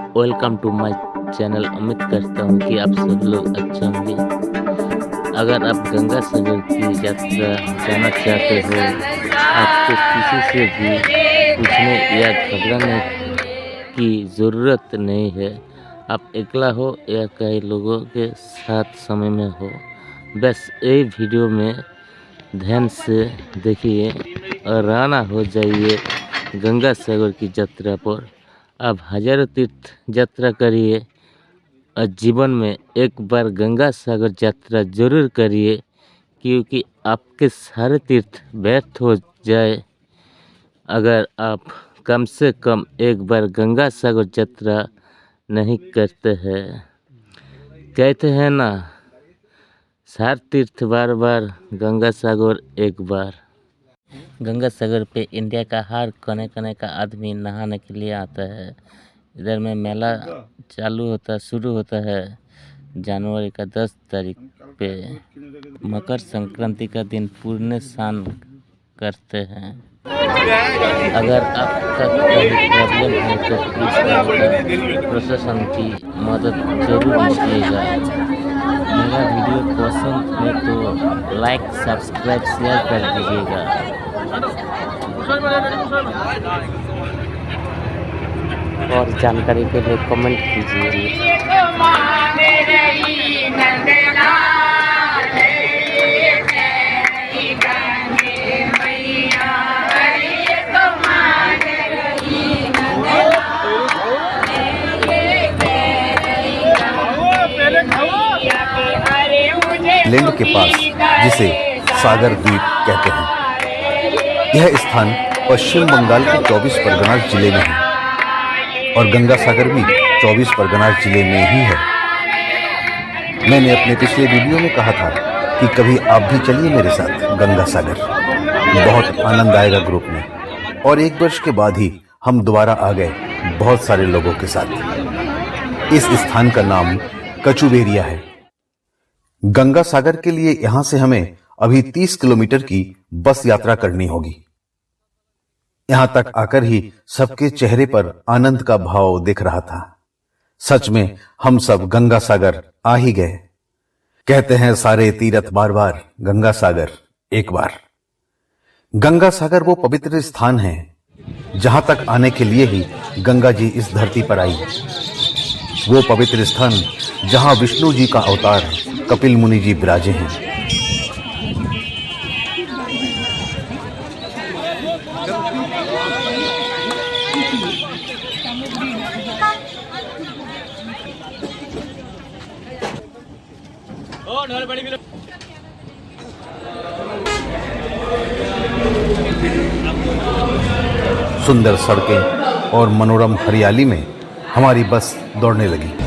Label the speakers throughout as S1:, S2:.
S1: Welcome to my channel. उम्मीद करता हूँ कि आप सब लोग अच्छे होंगे। अगर आप गंगा सागर की यात्रा जाना चाहते हो, आपको किसी से भी पूछने या घबराने की ज़रूरत नहीं है। आप अकेला हो या कई लोगों के साथ समय में हो, बस ये वीडियो में ध्यान से देखिए और रवाना हो जाइए गंगा सागर की यात्रा पर। आप हजारों तीर्थ यात्रा करिए और जीवन में एक बार गंगा सागर यात्रा जरूर करिए, क्योंकि आपके सारे तीर्थ व्यर्थ हो जाए अगर आप कम से कम एक बार गंगा सागर यात्रा नहीं करते हैं। कहते हैं ना, सार तीर्थ बार बार, गंगा सागर एक बार। गंगा सागर पे इंडिया का हर कोने कोने का आदमी नहाने के लिए आता है। इधर में मेला शुरू होता है जनवरी का 10 तारीख पे। मकर संक्रांति का दिन पूर्ण स्नान करते हैं। अगर आपका कोई प्रॉब्लम है तो प्लीज़ प्रशासन की मदद जरूर लीजिएगा। मेरा वीडियो पसंद है तो लाइक, सब्सक्राइब, शेयर कर दीजिएगा। और जानकारी के लिए कमेंट कीजिए।
S2: लिंग के पास, जिसे सागर द्वीप कहते हैं, यह स्थान पश्चिम बंगाल के 24 परगना जिले में है और गंगा सागर भी 24 परगना जिले में ही है। मैंने अपने पिछले वीडियो में कहा था कि कभी आप भी चलिए मेरे साथ गंगा सागर। बहुत आनंद आएगा ग्रुप में। और 1 वर्ष के बाद ही हम दोबारा आ गए बहुत सारे लोगों के साथ। इस स्थान का नाम कचुबेरिया है। गंगा सागर के लिए यहां से हमें अभी 30 किलोमीटर की बस यात्रा करनी होगी। यहां तक आकर ही सबके चेहरे पर आनंद का भाव दिख रहा था। सच में हम सब गंगा सागर आ ही गए। कहते हैं सारे तीर्थ बार बार, गंगा सागर एक बार। गंगा सागर वो पवित्र स्थान है जहां तक आने के लिए ही गंगा जी इस धरती पर आई। वो पवित्र स्थान जहां विष्णु जी का अवतार कपिल मुनि जी विराजे हैं। सुंदर सड़कें और मनोरम हरियाली में हमारी बस दौड़ने लगी।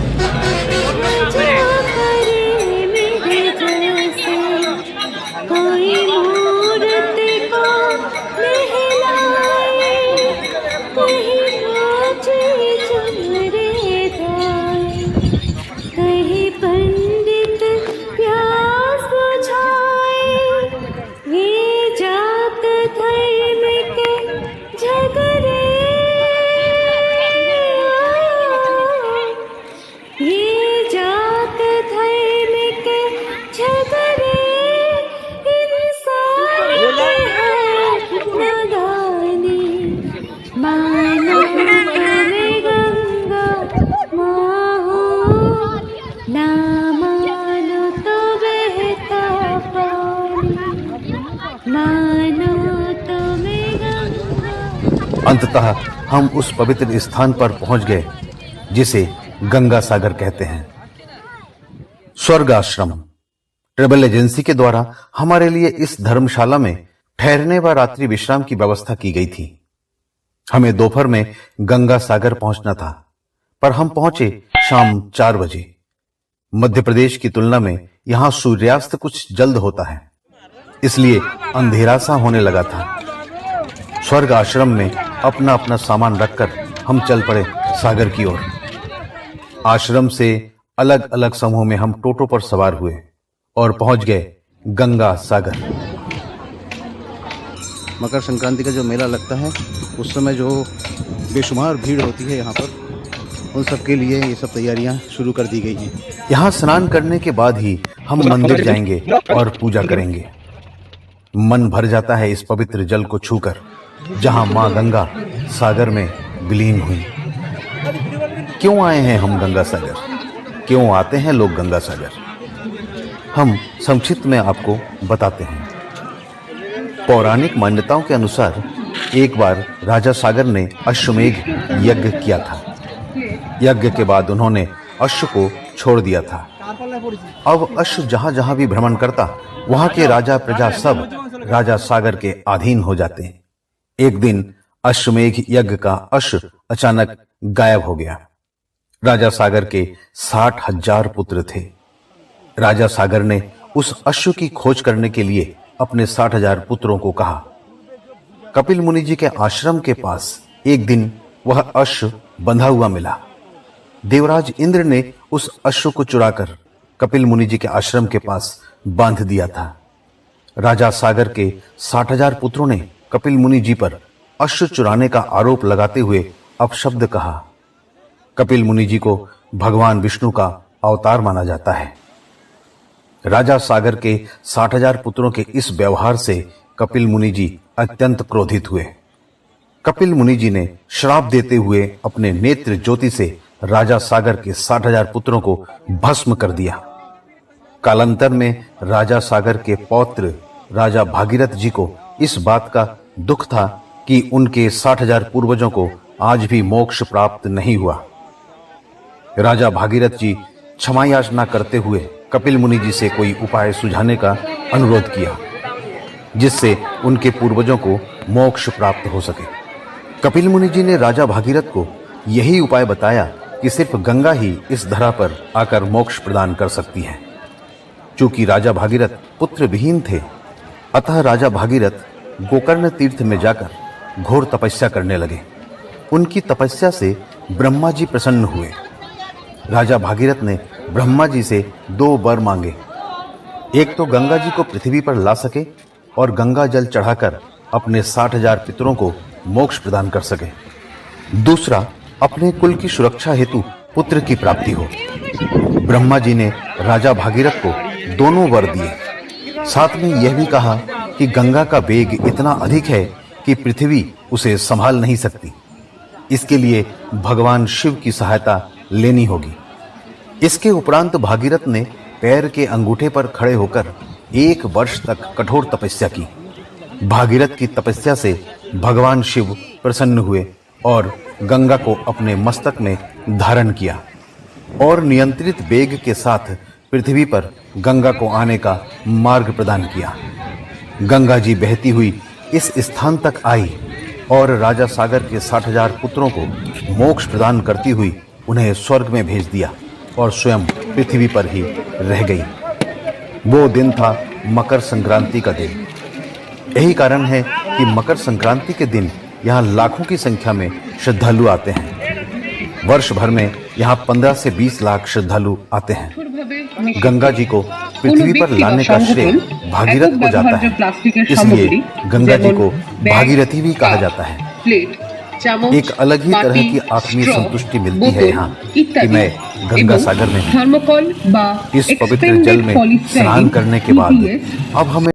S2: अंततः हम उस पवित्र स्थान पर पहुंच गए जिसे गंगा सागर कहते हैं। स्वर्ग आश्रम ट्रेवल एजेंसी के द्वारा हमारे लिए इस धर्मशाला में ठहरने व रात्रि विश्राम की व्यवस्था की गई थी। हमें दोपहर में गंगा सागर पहुंचना था, पर हम पहुंचे शाम 4 बजे। मध्य प्रदेश की तुलना में यहां सूर्यास्त कुछ जल्द होता है, इसलिए अंधेरा सा होने लगा था। स्वर्ग आश्रम में अपना अपना सामान रखकर हम चल पड़े सागर की ओर। आश्रम से अलग अलग समूह में हम टोटो पर सवार हुए और पहुंच गए गंगा सागर। मकर संक्रांति का जो मेला लगता है उस समय जो बेशुमार भीड़ होती है यहाँ पर,
S3: उन सब के लिए ये सब तैयारियां शुरू कर दी गई हैं।
S2: यहाँ स्नान करने के बाद ही हम मंदिर जाएंगे और पूजा करेंगे। मन भर जाता है इस पवित्र जल को छूकर, जहाँ माँ गंगा सागर में विलीन हुई। क्यों आए हैं हम गंगा सागर? क्यों आते हैं लोग गंगा सागर? हम संक्षिप्त में आपको बताते हैं। पौराणिक मान्यताओं के अनुसार एक बार राजा सागर ने अश्वमेघ यज्ञ किया था। यज्ञ के बाद उन्होंने अश्व को छोड़ दिया था। अब अश्व जहां जहां भी भ्रमण करता, वहां के राजा प्रजा सब राजा सागर के अधीन हो जाते हैं। एक दिन अश्वमेघ यज्ञ का अश्व अचानक गायब हो गया। राजा सागर के 60,000 पुत्र थे। राजा सागर ने उस अश्व की खोज करने के लिए अपने 60,000 पुत्रों को कहा। कपिल मुनि जी के आश्रम के पास एक दिन वह अश्व बंधा हुआ मिला। देवराज इंद्र ने उस अश्व को चुराकर कपिल मुनि जी के आश्रम के पास बांध दिया था। राजा सागर के 60,000 पुत्रों ने कपिल मुनि जी पर अश्व चुराने का आरोप लगाते हुए अपशब्द कहा। कपिल मुनि जी को भगवान विष्णु का अवतार माना जाता है। राजा सागर के 60,000 पुत्रों के इस व्यवहार से कपिल मुनि जी अत्यंत क्रोधित हुए। कपिल मुनि जी ने श्राप देते हुए अपने नेत्र ज्योति से राजा सागर के 60,000 पुत्रों को भस्म कर दिया। कालांतर में राजा सागर के पौत्र राजा भागीरथ जी को इस बात का दुख था कि उनके 60,000 पूर्वजों को आज भी मोक्ष प्राप्त नहीं हुआ। राजा भागीरथ जी क्षमा याचना करते हुए कपिल मुनि जी से कोई उपाय सुझाने का अनुरोध किया, जिससे उनके पूर्वजों को मोक्ष प्राप्त हो सके। कपिल मुनि जी ने राजा भागीरथ को यही उपाय बताया कि सिर्फ गंगा ही इस धरा पर आकर मोक्ष प्रदान कर सकती है। चूंकि राजा भागीरथ पुत्र विहीन थे, अतः राजा भागीरथ गोकर्ण तीर्थ में जाकर घोर तपस्या करने लगे। उनकी तपस्या से ब्रह्मा जी प्रसन्न हुए। राजा भागीरथ ने ब्रह्मा जी से 2 वर मांगे। एक तो गंगा जी को पृथ्वी पर ला सके और गंगा जल चढ़ाकर अपने 60,000 पितरों को मोक्ष प्रदान कर सके। दूसरा, अपने कुल की सुरक्षा हेतु पुत्र की प्राप्ति हो। ब्रह्मा जी ने राजा भागीरथ को दोनों वर दिए। साथ में यह भी कहा कि गंगा का वेग इतना अधिक है कि पृथ्वी उसे संभाल नहीं सकती। इसके लिए भगवान शिव की सहायता लेनी होगी। इसके उपरांत भागीरथ ने पैर के अंगूठे पर खड़े होकर 1 वर्ष तक कठोर तपस्या की। भागीरथ की तपस्या से भगवान शिव प्रसन्न हुए और गंगा को अपने मस्तक में धारण किया और नियंत्रित वेग के साथ पृथ्वी पर गंगा को आने का मार्ग प्रदान किया। गंगा जी बहती हुई इस स्थान तक आई और राजा सागर के 60,000 पुत्रों को मोक्ष प्रदान करती हुई उन्हें स्वर्ग में भेज दिया और स्वयं पृथ्वी पर ही रह गई। वो दिन था मकर संक्रांति का दिन। यही कारण है कि मकर संक्रांति के दिन यहाँ लाखों की संख्या में श्रद्धालु आते हैं। वर्ष भर में यहाँ 15 से 20 लाख श्रद्धालु आते हैं। गंगा जी को पृथ्वी पर लाने का श्रेय भागीरथ को जाता है, इसलिए गंगा जी को भागीरथी भी कहा जाता है। एक अलग ही तरह की आत्मीय संतुष्टि मिलती है यहाँ कि मैं गंगा सागर में इस पवित्र जल में स्नान करने के बाद अब हमें